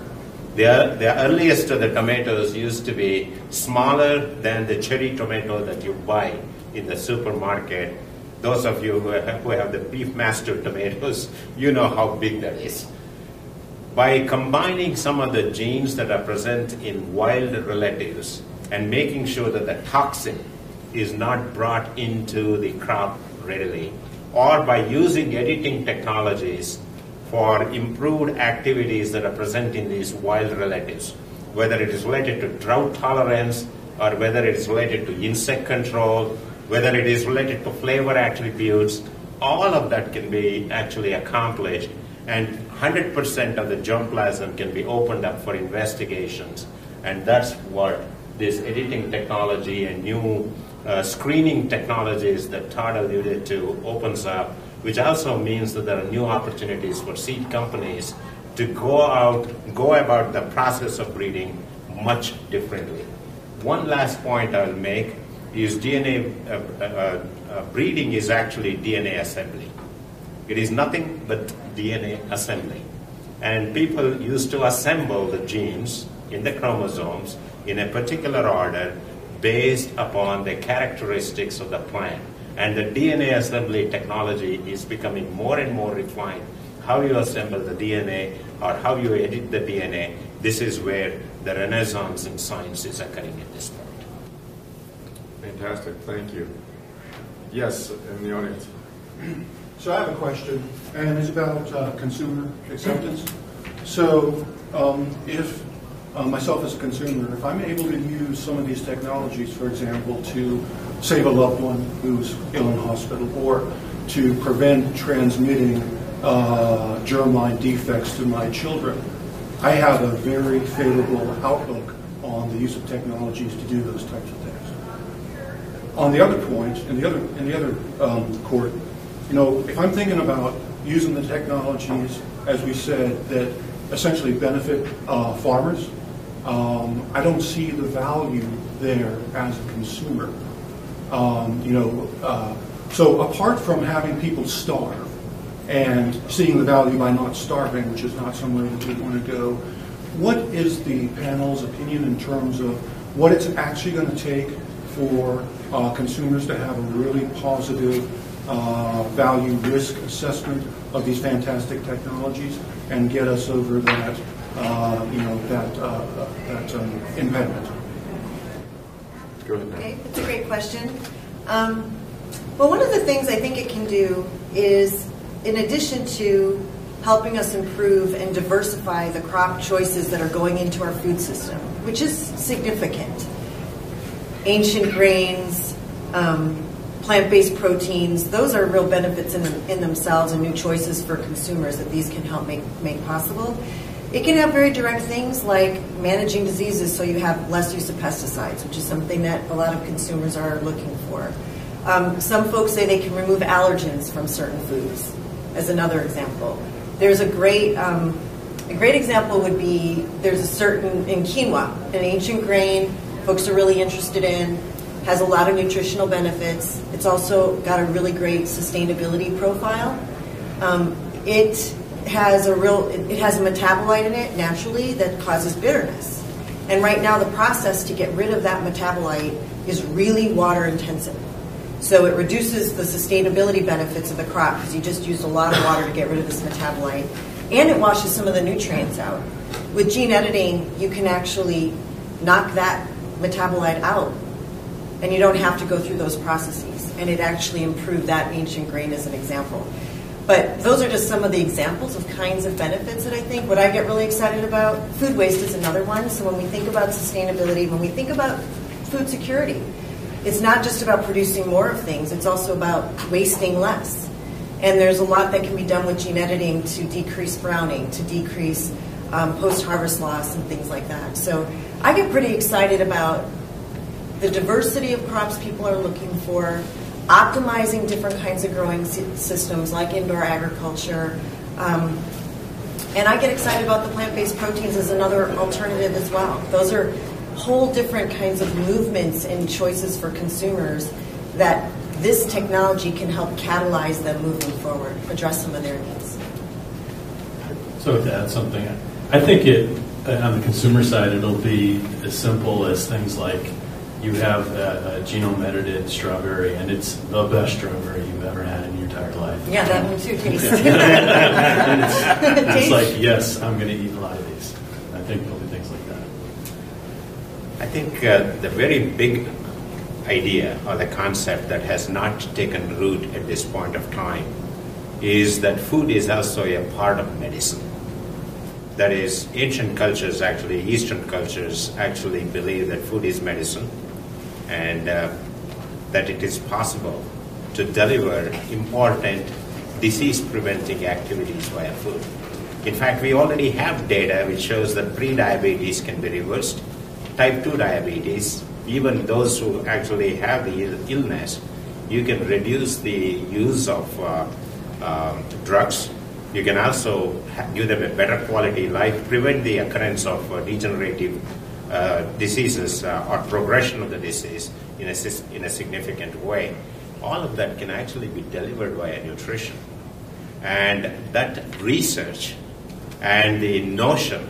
The earliest of the tomatoes used to be smaller than the cherry tomato that you buy in the supermarket. Those of you who have the Beefmaster tomatoes, you know how big that is. By combining some of the genes that are present in wild relatives and making sure that the toxin is not brought into the crop readily, or by using editing technologies for improved activities that are present in these wild relatives, whether it is related to drought tolerance or whether it is related to insect control, whether it is related to flavor attributes, all of that can be actually accomplished, and 100% of the germplasm can be opened up for investigations. And that's what this editing technology and new screening technologies that Todd alluded to opens up, which also means that there are new opportunities for seed companies to go about the process of breeding much differently. One last point I'll make is DNA breeding is actually DNA assembly. It is nothing but DNA assembly. And people used to assemble the genes in the chromosomes in a particular order based upon the characteristics of the plant. And the DNA assembly technology is becoming more and more refined. How you assemble the DNA or how you edit the DNA, this is where the renaissance in science is occurring at this point. Fantastic, thank you. Yes, in the audience. So I have a question, and it's about consumer acceptance. So if myself as a consumer, if I'm able to use some of these technologies, for example, to save a loved one who's ill in hospital, or to prevent transmitting germline defects to my children, I have a very favorable outlook on the use of technologies to do those types of things. On the other point, in the other court, if I'm thinking about using the technologies, as we said, that essentially benefit farmers, I don't see the value there as a consumer. So apart from having people starve and seeing the value by not starving, which is not somewhere that we want to go, what is the panel's opinion in terms of what it's actually going to take for consumers to have a really positive value risk assessment of these fantastic technologies and get us over that impediment. Go ahead. Okay, that's a great question. Well, one of the things I think it can do is, in addition to helping us improve and diversify the crop choices that are going into our food system, which is significant. Ancient grains, plant-based proteins, those are real benefits in themselves and new choices for consumers that these can help make possible. It can have very direct things like managing diseases so you have less use of pesticides, which is something that a lot of consumers are looking for. Some folks say they can remove allergens from certain foods, as another example. There's a great example would be there's a certain, in quinoa, an ancient grain folks are really interested in, has a lot of nutritional benefits. It's also got a really great sustainability profile. It has a metabolite in it naturally that causes bitterness. And right now the process to get rid of that metabolite is really water intensive. So it reduces the sustainability benefits of the crop because you just used a lot of water to get rid of this metabolite. And it washes some of the nutrients out. With gene editing, you can actually knock that metabolite out. And you don't have to go through those processes. And it actually improved that ancient grain as an example. But those are just some of the examples of kinds of benefits that I think. What I get really excited about, food waste is another one. So when we think about sustainability, when we think about food security, it's not just about producing more of things, it's also about wasting less. And there's a lot that can be done with gene editing to decrease browning, to decrease post-harvest loss and things like that. So I get pretty excited about the diversity of crops people are looking for, optimizing different kinds of growing systems like indoor agriculture. And I get excited about the plant-based proteins as another alternative as well. Those are whole different kinds of movements and choices for consumers that this technology can help catalyze them moving forward, address some of their needs. So to add something, I think on the consumer side, it'll be as simple as things like you have a genome-edited strawberry, and it's the best strawberry you've ever had in your entire life. Yeah, that one too tastes. It's like, yes, I'm going to eat a lot of these. I think there'll be things like that. I think the very big idea or the concept that has not taken root at this point of time is that food is also a part of medicine. That is, ancient cultures, actually, Eastern cultures actually believe that food is medicine and that it is possible to deliver important disease-preventing activities via food. In fact, we already have data which shows that pre-diabetes can be reversed. Type 2 diabetes, even those who actually have the illness, you can reduce the use of drugs. You can also give them a better quality life, prevent the occurrence of degenerative diseases or progression of the disease in a significant way. All of that can actually be delivered via nutrition. And that research and the notion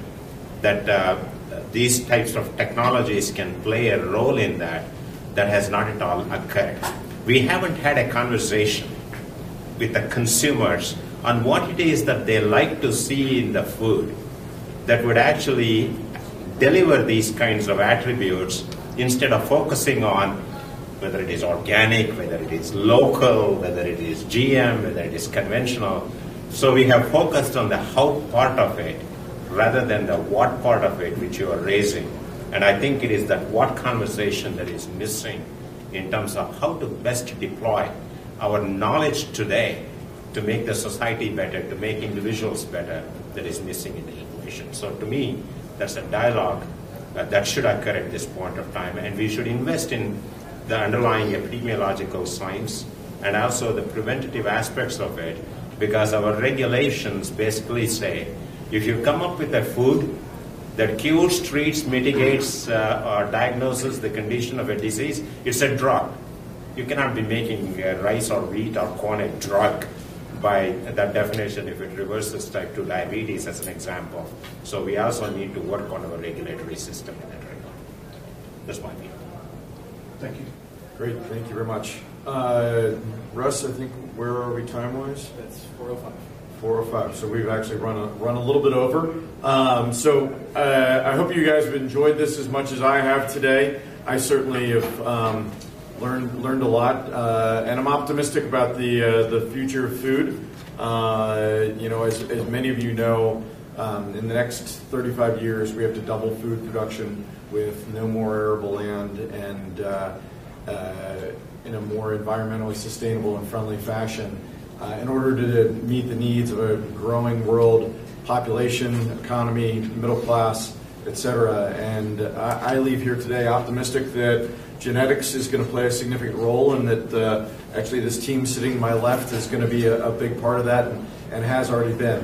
that these types of technologies can play a role in that has not at all occurred. We haven't had a conversation with the consumers on what it is that they like to see in the food that would actually deliver these kinds of attributes instead of focusing on whether it is organic, whether it is local, whether it is GM, whether it is conventional. So we have focused on the how part of it rather than the what part of it which you are raising. And I think it is that what conversation that is missing in terms of how to best deploy our knowledge today to make the society better, to make individuals better, that is missing in the equation. So to me, that's a dialogue that should occur at this point of time, and we should invest in the underlying epidemiological science and also the preventative aspects of it, because our regulations basically say, if you come up with a food that cures, treats, mitigates, or diagnoses the condition of a disease, it's a drug. You cannot be making rice or wheat or corn a drug by that definition if it reverses type 2 diabetes as an example. So we also need to work on our regulatory system in that regard. That's my view. Thank you. Great, thank you very much. Russ, I think, where are we time-wise? It's 4:05. 4:05, so we've actually run a little bit over. I hope you guys have enjoyed this as much as I have today. I certainly have learned a lot, and I'm optimistic about the future of food. As many of you know, in the next 35 years, we have to double food production with no more arable land and in a more environmentally sustainable and friendly fashion in order to meet the needs of a growing world population, economy, middle class, etc. And I leave here today optimistic that genetics is going to play a significant role, and that actually this team sitting to my left is going to be a big part of that, and has already been.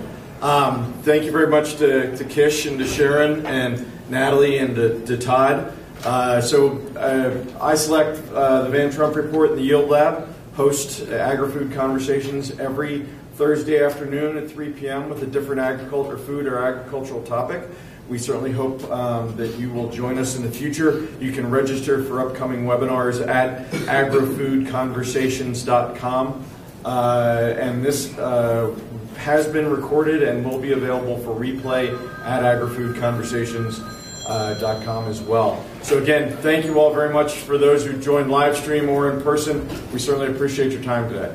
Thank you very much to Kish and to Sharon and Natalie and to Todd. iSelect, the Van Trump Report, and the Yield Lab host Agrifood Conversations every Thursday afternoon at 3 p.m. with a different food or agricultural topic. We certainly hope that you will join us in the future. You can register for upcoming webinars at agrifoodconversations.com. And this has been recorded and will be available for replay at agrifoodconversations.com as well. So again, thank you all very much for those who joined live stream or in person. We certainly appreciate your time today.